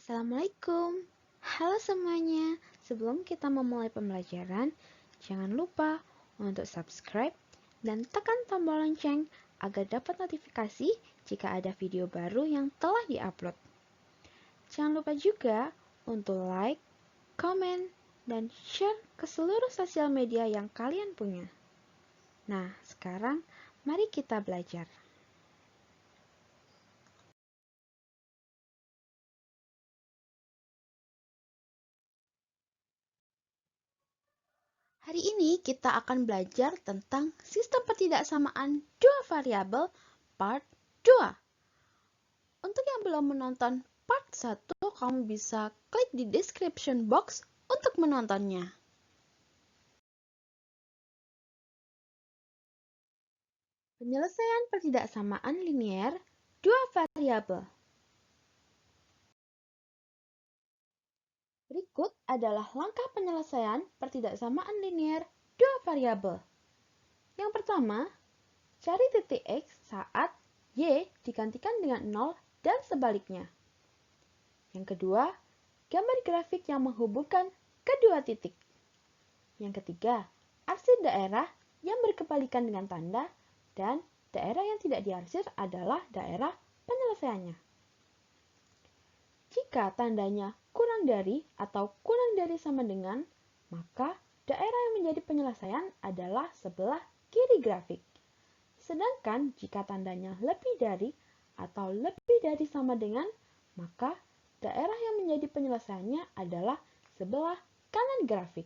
Assalamualaikum. Halo semuanya. Sebelum kita memulai pembelajaran, jangan lupa untuk subscribe dan tekan tombol lonceng agar dapat notifikasi jika ada video baru yang telah diupload. Jangan lupa juga untuk like, komen, dan share ke seluruh sosial media yang kalian punya. Nah, sekarang mari kita belajar. Hari ini kita akan belajar tentang sistem pertidaksamaan dua variabel part 2. Untuk yang belum menonton part 1, kamu bisa klik di description box untuk menontonnya. Penyelesaian pertidaksamaan linier dua variabel. Berikut adalah langkah penyelesaian pertidaksamaan linier dua variabel. Yang pertama, cari titik X saat Y digantikan dengan 0 dan sebaliknya. Yang kedua, gambar grafik yang menghubungkan kedua titik. Yang ketiga, arsir daerah yang berkebalikan dengan tanda, dan daerah yang tidak diarsir adalah daerah penyelesaiannya. Jika tandanya kurang dari atau kurang dari sama dengan, maka daerah yang menjadi penyelesaian adalah sebelah kiri grafik. Sedangkan jika tandanya lebih dari atau lebih dari sama dengan, maka daerah yang menjadi penyelesaiannya adalah sebelah kanan grafik.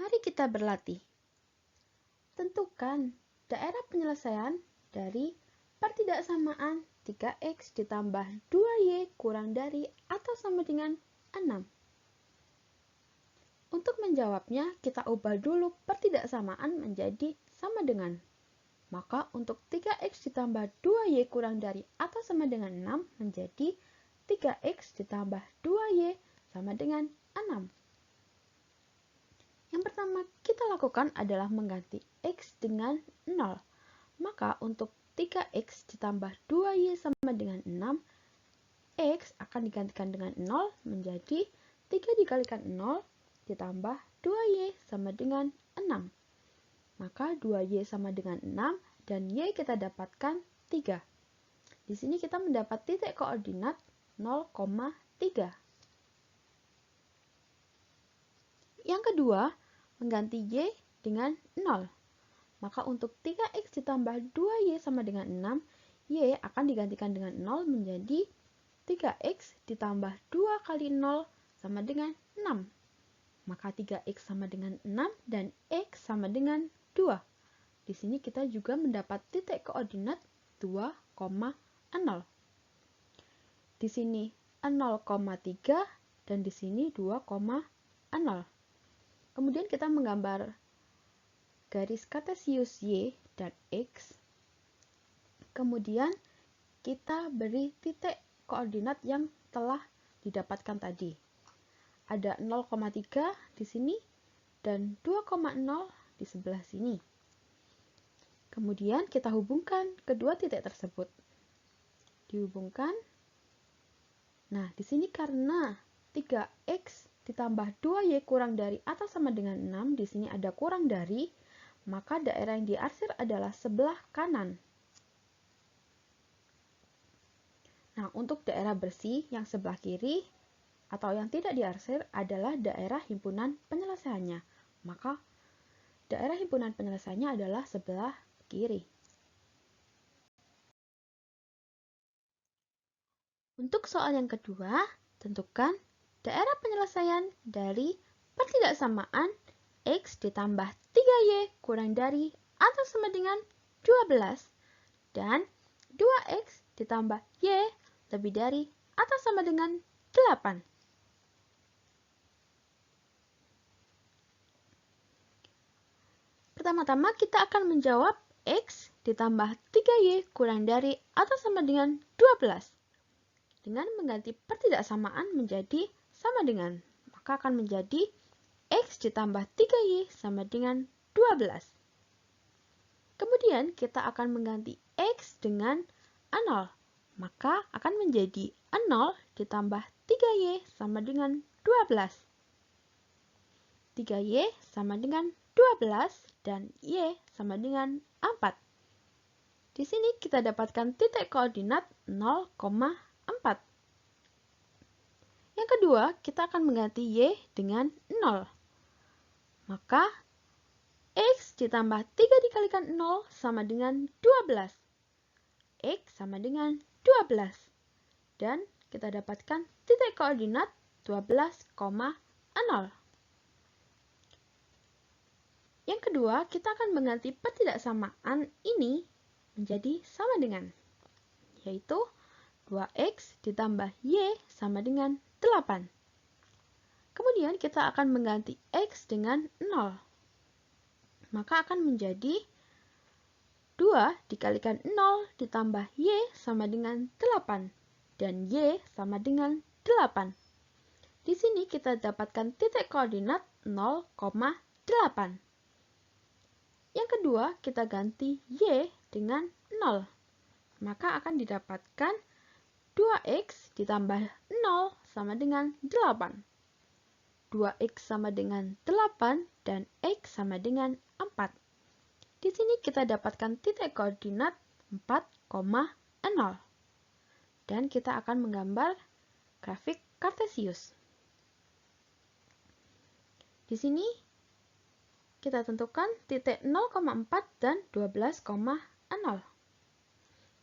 Mari kita berlatih. Tentukan daerah penyelesaian dari pertidaksamaan 3x ditambah 2y kurang dari atau sama dengan 6. Untuk menjawabnya, kita ubah dulu pertidaksamaan menjadi sama dengan. Maka untuk 3x ditambah 2y kurang dari atau sama dengan 6 menjadi 3x ditambah 2y sama dengan 6. Yang pertama kita lakukan adalah mengganti x dengan 0. Maka untuk 3x ditambah 2y sama dengan 6, x akan digantikan dengan 0 menjadi 3 dikalikan 0 ditambah 2y sama dengan 6. Maka 2y sama dengan 6 dan y kita dapatkan 3. Di sini kita mendapat titik koordinat 0,3. Yang kedua, mengganti y dengan 0. Maka untuk 3x ditambah 2y sama dengan 6, y akan digantikan dengan 0 menjadi 3x ditambah 2 kali 0 sama dengan 6. Maka 3x sama dengan 6 dan x sama dengan 2. Di sini kita juga mendapat titik koordinat 2,0. Di sini 0,3 dan di sini 2,0. Kemudian kita menggambar garis kartesius y dan x. Kemudian kita beri titik koordinat yang telah didapatkan tadi. Ada 0,3 di sini dan 2,0 di sebelah sini. Kemudian kita hubungkan kedua titik tersebut. Dihubungkan. Nah, di sini karena 3x ditambah 2y kurang dari atau sama dengan 6, di sini ada kurang dari, maka daerah yang diarsir adalah sebelah kanan. Nah, untuk daerah bersih yang sebelah kiri atau yang tidak diarsir adalah daerah himpunan penyelesaiannya. Maka daerah himpunan penyelesaiannya adalah sebelah kiri. Untuk soal yang kedua, tentukan daerah penyelesaian dari pertidaksamaan x ditambah 3y kurang dari atau sama dengan 12 dan 2x ditambah y lebih dari atau sama dengan 8. Pertama-tama kita akan menjawab x ditambah 3y kurang dari atau sama dengan 12. Dengan mengganti pertidaksamaan menjadi sama dengan, maka akan menjadi x ditambah 3y sama dengan 12. Kemudian kita akan mengganti X dengan A0. Maka akan menjadi A0 ditambah 3Y sama dengan 12. 3Y sama dengan 12 dan Y sama dengan 4. Di sini kita dapatkan titik koordinat 0,4. Yang kedua, kita akan mengganti Y dengan 0. Maka X ditambah 3 dikalikan 0 sama dengan 12. X sama dengan 12. Dan kita dapatkan titik koordinat 12,0. Yang kedua, kita akan mengganti pertidaksamaan ini menjadi sama dengan, yaitu 2X ditambah Y sama dengan 8. Kemudian kita akan mengganti X dengan 0. Maka akan menjadi 2 dikalikan 0 ditambah Y sama dengan 8. Dan Y sama dengan 8. Di sini kita dapatkan titik koordinat 0,8. Yang kedua, kita ganti Y dengan 0. Maka akan didapatkan 2X ditambah 0 sama dengan 8. 2X sama dengan 8 dan X sama dengan 4. Di sini kita dapatkan titik koordinat 4,0. Dan kita akan menggambar grafik kartesius. Di sini kita tentukan titik 0,4 dan 12,0.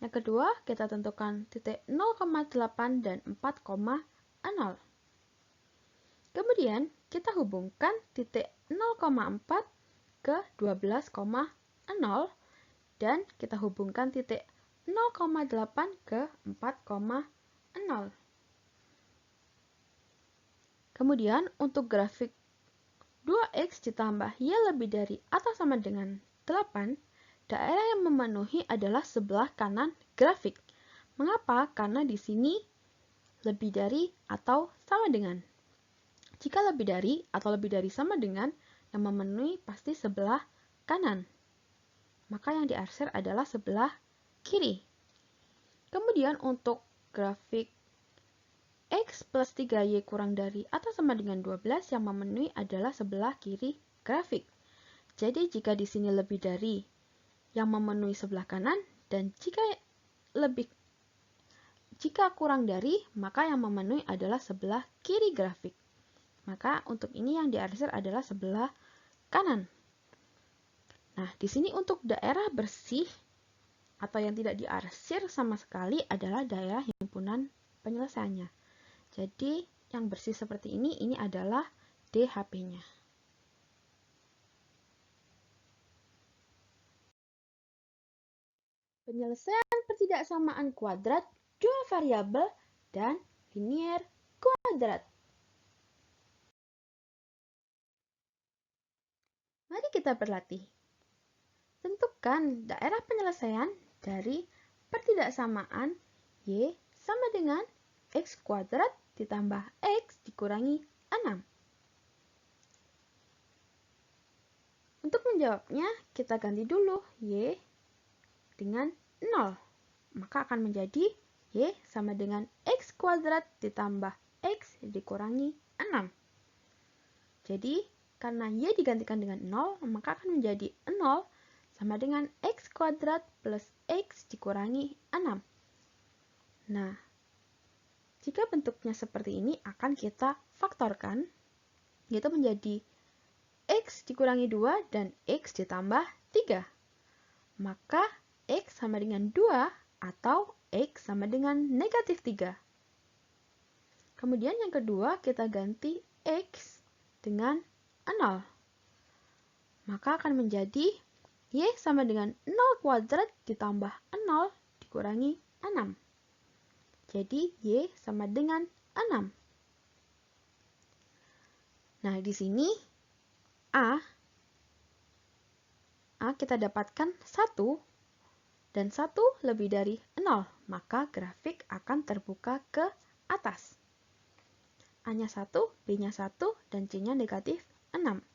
Yang kedua, kita tentukan titik 0,8 dan 4,0. Kemudian, kita hubungkan titik 0,4 ke 12,0 dan kita hubungkan titik 0,8 ke 4,0. Kemudian, untuk grafik 2X ditambah Y lebih dari atau sama dengan 8, daerah yang memenuhi adalah sebelah kanan grafik. Mengapa? Karena di sini lebih dari atau sama dengan. Jika lebih dari atau lebih dari sama dengan, yang memenuhi pasti sebelah kanan. Maka yang diarsir adalah sebelah kiri. Kemudian untuk grafik X plus 3Y kurang dari atau sama dengan 12 yang memenuhi adalah sebelah kiri grafik. Jadi jika di sini lebih dari yang memenuhi sebelah kanan dan jika kurang dari maka yang memenuhi adalah sebelah kiri grafik. Maka untuk ini yang diarsir adalah sebelah kanan. Nah, di sini untuk daerah bersih atau yang tidak diarsir sama sekali adalah daerah himpunan penyelesaiannya. Jadi, yang bersih seperti ini adalah DHP-nya. Penyelesaian pertidaksamaan kuadrat dua variabel dan linier kuadrat. Mari kita berlatih. Tentukan daerah penyelesaian dari pertidaksamaan Y sama dengan X kuadrat ditambah X dikurangi 6. Untuk menjawabnya, kita ganti dulu Y dengan 0. Maka akan menjadi Y sama dengan X kuadrat ditambah X dikurangi 6. Jadi, karena Y digantikan dengan 0, maka akan menjadi 0 sama dengan X kuadrat plus X dikurangi 6. Nah, jika bentuknya seperti ini akan kita faktorkan, yaitu menjadi X dikurangi 2 dan X ditambah 3. Maka X sama dengan 2 atau X sama dengan negatif 3. Kemudian yang kedua kita ganti X dengan 0. Maka akan menjadi Y sama dengan 0 kuadrat ditambah 0 dikurangi 6. Jadi Y sama dengan 6. Nah, di sini A kita dapatkan 1 dan 1 lebih dari 0, maka grafik akan terbuka ke atas. A-nya 1, B-nya 1, dan C-nya negatif 6.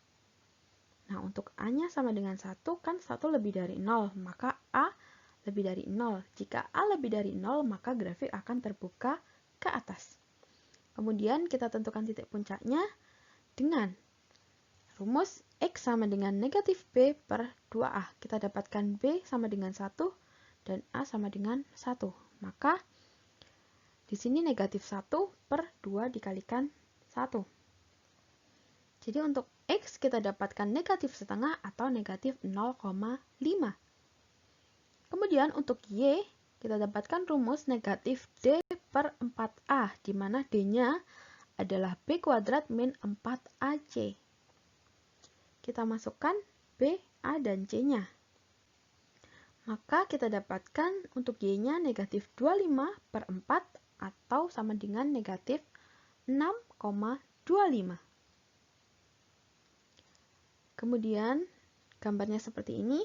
Nah, untuk A-nya sama dengan 1, kan 1 lebih dari 0, maka A lebih dari 0. Jika A lebih dari 0, maka grafik akan terbuka ke atas. Kemudian kita tentukan titik puncaknya dengan rumus X sama dengan negatif B per 2A. Kita dapatkan B sama dengan 1 dan A sama dengan 1. Maka di sini negatif 1 per 2 dikalikan 1. Jadi untuk X kita dapatkan negatif setengah atau negatif 0,5. Kemudian untuk Y kita dapatkan rumus negatif D per 4A, di mana D-nya adalah B kuadrat min 4AC. Kita masukkan B, A, dan C-nya. Maka kita dapatkan untuk Y-nya negatif 25 per 4 atau sama dengan negatif 6,25. Kemudian gambarnya seperti ini.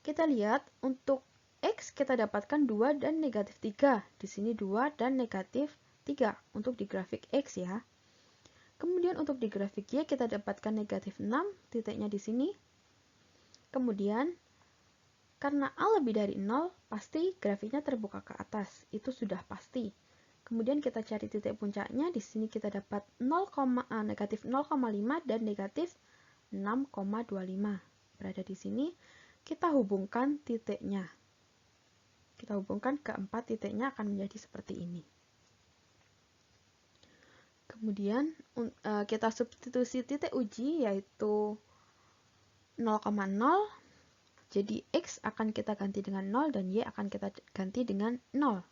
Kita lihat untuk X kita dapatkan 2 dan negatif 3. Di sini 2 dan negatif 3 untuk di grafik X ya. Kemudian untuk di grafik Y kita dapatkan negatif 6, titiknya di sini. Kemudian karena A lebih dari 0, pasti grafiknya terbuka ke atas. Itu sudah pasti. Kemudian kita cari titik puncaknya. Di sini kita dapat negatif 0,5 dan negatif 6,25. Berada di sini. Kita hubungkan titiknya. Kita hubungkan keempat titiknya akan menjadi seperti ini. Kemudian kita substitusi titik uji yaitu 0,0. Jadi X akan kita ganti dengan 0 dan Y akan kita ganti dengan 0.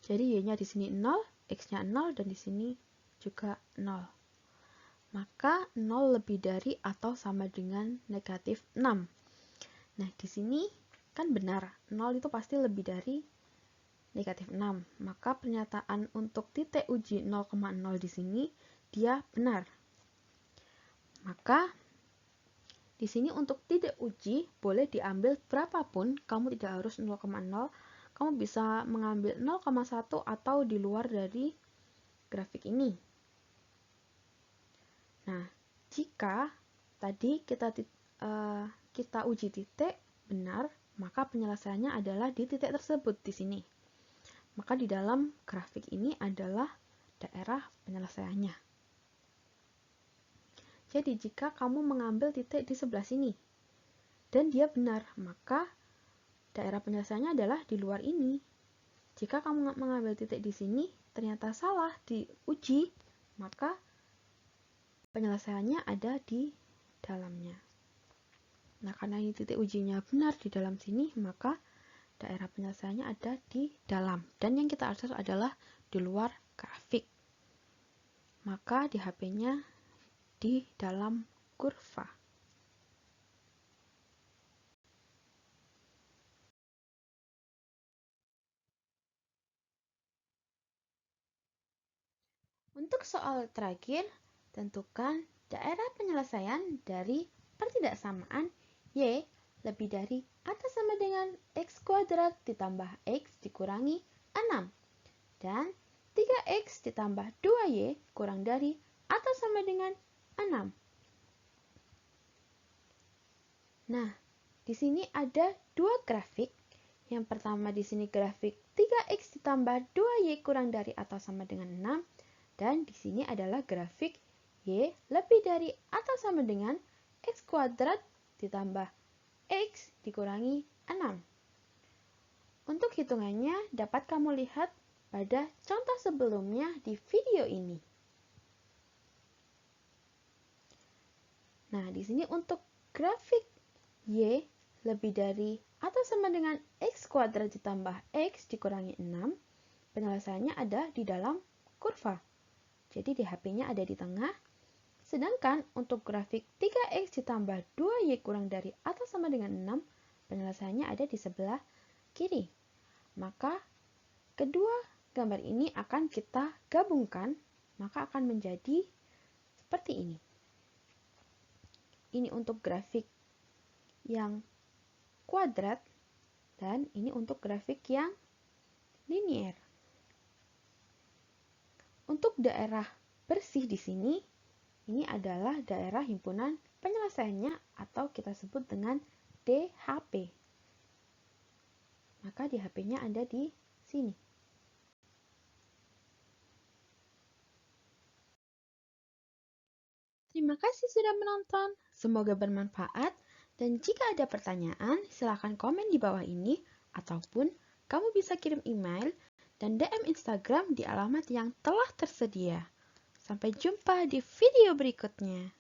Jadi Y-nya di sini 0, X-nya 0 dan di sini juga 0. Maka 0 lebih dari atau sama dengan negatif 6. Nah, di sini kan benar, 0 itu pasti lebih dari negatif 6. Maka pernyataan untuk titik uji 0,0 di sini, dia benar. Maka, di sini untuk titik uji, boleh diambil berapapun, kamu tidak harus 0,0. Kamu bisa mengambil 0,1 atau di luar dari grafik ini. Nah, jika tadi kita uji titik benar, maka penyelesaiannya adalah di titik tersebut di sini. Maka di dalam grafik ini adalah daerah penyelesaiannya. Jadi jika kamu mengambil titik di sebelah sini dan dia benar, maka daerah penyelesaiannya adalah di luar ini. Jika kamu mengambil titik di sini ternyata salah di uji, maka penyelesaiannya ada di dalamnya. Nah, karena ini titik ujinya benar di dalam sini, maka daerah penyelesaiannya ada di dalam. Dan yang kita akses adalah di luar grafik. Maka di HP-nya di dalam kurva. Untuk soal terakhir, tentukan daerah penyelesaian dari pertidaksamaan Y lebih dari atau sama dengan X kuadrat ditambah X dikurangi 6 dan 3X ditambah 2Y kurang dari atau sama dengan 6. Nah, di sini ada dua grafik. Yang pertama di sini grafik 3X ditambah 2Y kurang dari atau sama dengan 6. Dan di sini adalah grafik Y lebih dari atau sama dengan X kuadrat ditambah X dikurangi 6. Untuk hitungannya dapat kamu lihat pada contoh sebelumnya di video ini. Nah, di sini untuk grafik Y lebih dari atau sama dengan X kuadrat ditambah X dikurangi 6, penyelesaiannya ada di dalam kurva. Jadi di HP-nya ada di tengah. Sedangkan untuk grafik 3X ditambah 2Y kurang dari atau sama dengan 6, penyelesaiannya ada di sebelah kiri. Maka kedua gambar ini akan kita gabungkan, maka akan menjadi seperti ini. Ini untuk grafik yang kuadrat dan ini untuk grafik yang linier. Untuk daerah bersih di sini, Ini adalah daerah himpunan penyelesaiannya atau kita sebut dengan DHP. Maka DHP-nya ada di sini. Terima kasih sudah menonton. Semoga bermanfaat. Dan jika ada pertanyaan, silakan komen di bawah ini ataupun kamu bisa kirim email dan DM Instagram di alamat yang telah tersedia. Sampai jumpa di video berikutnya.